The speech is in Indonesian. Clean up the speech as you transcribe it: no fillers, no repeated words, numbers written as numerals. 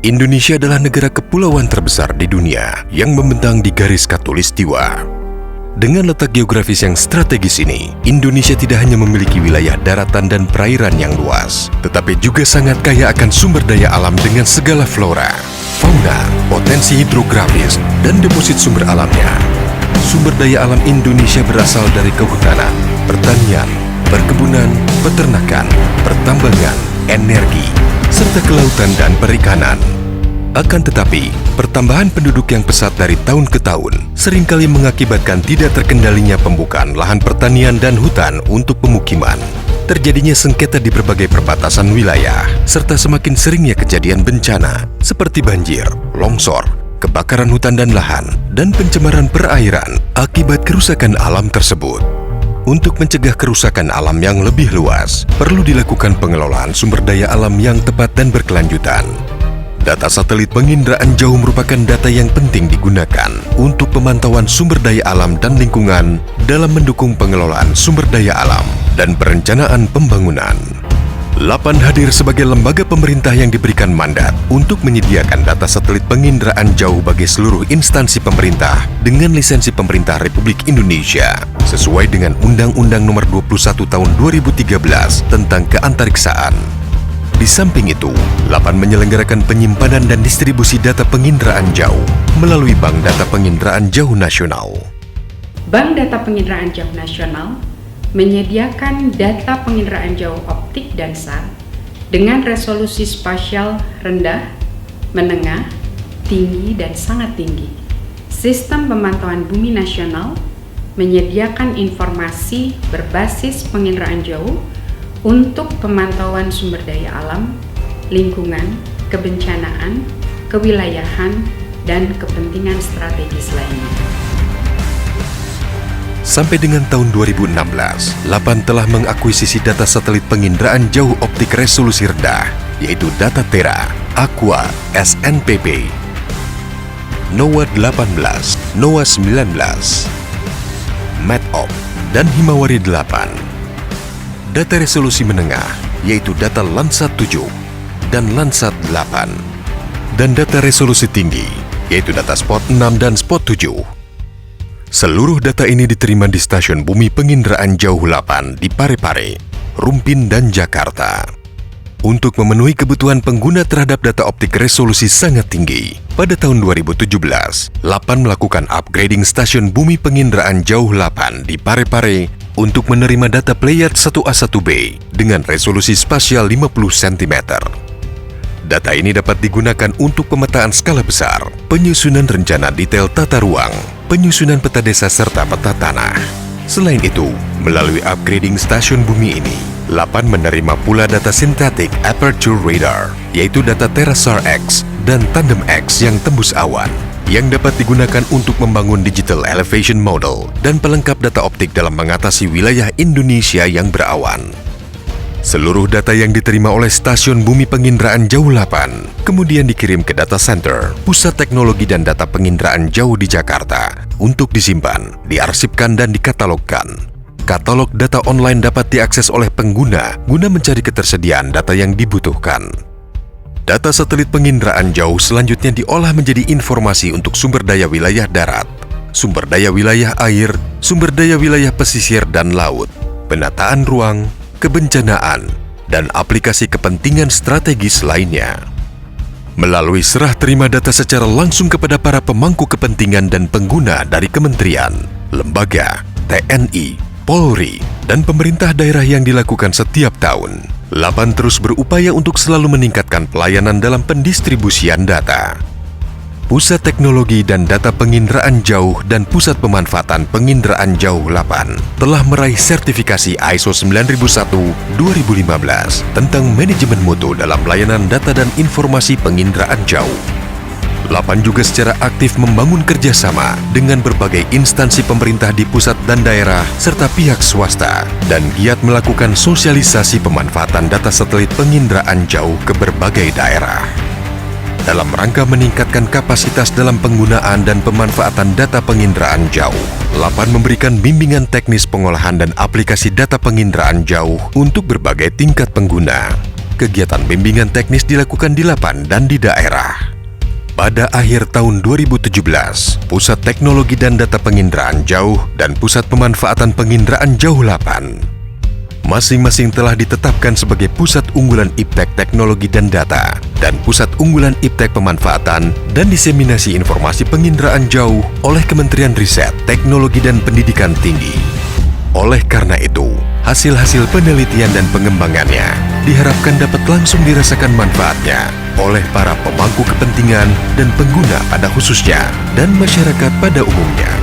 Indonesia adalah negara kepulauan terbesar di dunia yang membentang di garis khatulistiwa. Dengan letak geografis yang strategis ini, Indonesia tidak hanya memiliki wilayah daratan dan perairan yang luas, tetapi juga sangat kaya akan sumber daya alam dengan segala flora, fauna, potensi hidrografis, dan deposit sumber alamnya. Sumber daya alam Indonesia berasal dari kehutanan, pertanian, perkebunan, peternakan, pertambangan, energi, serta kelautan dan perikanan. Akan tetapi, pertambahan penduduk yang pesat dari tahun ke tahun seringkali mengakibatkan tidak terkendalinya pembukaan lahan pertanian dan hutan untuk pemukiman. Terjadinya sengketa di berbagai perbatasan wilayah, serta semakin seringnya kejadian bencana seperti banjir, longsor, kebakaran hutan dan lahan, dan pencemaran perairan akibat kerusakan alam tersebut. Untuk mencegah kerusakan alam yang lebih luas, perlu dilakukan pengelolaan sumber daya alam yang tepat dan berkelanjutan. Data satelit penginderaan jauh merupakan data yang penting digunakan untuk pemantauan sumber daya alam dan lingkungan dalam mendukung pengelolaan sumber daya alam dan perencanaan pembangunan. LAPAN hadir sebagai lembaga pemerintah yang diberikan mandat untuk menyediakan data satelit penginderaan jauh bagi seluruh instansi pemerintah dengan lisensi pemerintah Republik Indonesia sesuai dengan Undang-Undang Nomor 21 Tahun 2013 tentang keantariksaan. Di samping itu, LAPAN menyelenggarakan penyimpanan dan distribusi data penginderaan jauh melalui Bank Data Penginderaan Jauh Nasional. Bank Data Penginderaan Jauh Nasional menyediakan data penginderaan jauh optik dan SAR dengan resolusi spasial rendah, menengah, tinggi, dan sangat tinggi. Sistem pemantauan bumi nasional menyediakan informasi berbasis penginderaan jauh untuk pemantauan sumber daya alam, lingkungan, kebencanaan, kewilayahan, dan kepentingan strategis lainnya. Sampai dengan tahun 2016, LAPAN telah mengakuisisi data satelit penginderaan jauh optik resolusi rendah, yaitu Data Tera, Aqua, SNPP, NOAA 18, NOAA 19, METOP, dan Himawari 8. Data resolusi menengah, yaitu data Landsat 7 dan Landsat 8. Dan data resolusi tinggi, yaitu data Spot 6 dan Spot 7. Seluruh data ini diterima di Stasiun Bumi Penginderaan Jauh LAPAN di Parepare, Rumpin, dan Jakarta. Untuk memenuhi kebutuhan pengguna terhadap data optik resolusi sangat tinggi, pada tahun 2017, LAPAN melakukan upgrading Stasiun Bumi Penginderaan Jauh LAPAN di Parepare untuk menerima data Pléiades 1A1B dengan resolusi spasial 50 cm. Data ini dapat digunakan untuk pemetaan skala besar, penyusunan rencana detail tata ruang, penyusunan peta desa serta peta tanah. Selain itu, melalui upgrading stasiun bumi ini, LAPAN menerima pula data Synthetic Aperture Radar, yaitu data TerraSAR X dan Tandem X yang tembus awan, yang dapat digunakan untuk membangun digital elevation model dan pelengkap data optik dalam mengatasi wilayah Indonesia yang berawan. Seluruh data yang diterima oleh Stasiun Bumi Penginderaan Jauh LAPAN kemudian dikirim ke Data Center, Pusat Teknologi dan Data Penginderaan Jauh di Jakarta untuk disimpan, diarsipkan, dan dikatalogkan. Katalog data online dapat diakses oleh pengguna guna mencari ketersediaan data yang dibutuhkan. Data satelit penginderaan jauh selanjutnya diolah menjadi informasi untuk sumber daya wilayah darat, sumber daya wilayah air, sumber daya wilayah pesisir dan laut, penataan ruang, kebencanaan, dan aplikasi kepentingan strategis lainnya. Melalui serah terima data secara langsung kepada para pemangku kepentingan dan pengguna dari kementerian, lembaga, TNI, Polri, dan pemerintah daerah yang dilakukan setiap tahun, LAPAN terus berupaya untuk selalu meningkatkan pelayanan dalam pendistribusian data. Pusat Teknologi dan Data Penginderaan Jauh dan Pusat Pemanfaatan Penginderaan Jauh LAPAN telah meraih sertifikasi ISO 9001-2015 tentang manajemen mutu dalam layanan data dan informasi penginderaan jauh. LAPAN juga secara aktif membangun kerjasama dengan berbagai instansi pemerintah di pusat dan daerah serta pihak swasta dan giat melakukan sosialisasi pemanfaatan data satelit penginderaan jauh ke berbagai daerah. Dalam rangka meningkatkan kapasitas dalam penggunaan dan pemanfaatan data penginderaan jauh, LAPAN memberikan bimbingan teknis pengolahan dan aplikasi data penginderaan jauh untuk berbagai tingkat pengguna. kegiatan bimbingan teknis dilakukan di LAPAN dan di daerah. Pada akhir tahun 2017, Pusat Teknologi dan Data Penginderaan Jauh dan Pusat Pemanfaatan Penginderaan Jauh LAPAN masing-masing telah ditetapkan sebagai Pusat Unggulan Iptek Teknologi dan Data dan Pusat Unggulan Iptek Pemanfaatan dan Diseminasi Informasi Penginderaan Jauh oleh Kementerian Riset, Teknologi dan Pendidikan Tinggi. Oleh karena itu, hasil-hasil penelitian dan pengembangannya diharapkan dapat langsung dirasakan manfaatnya oleh para pemangku kepentingan dan pengguna pada khususnya dan masyarakat pada umumnya.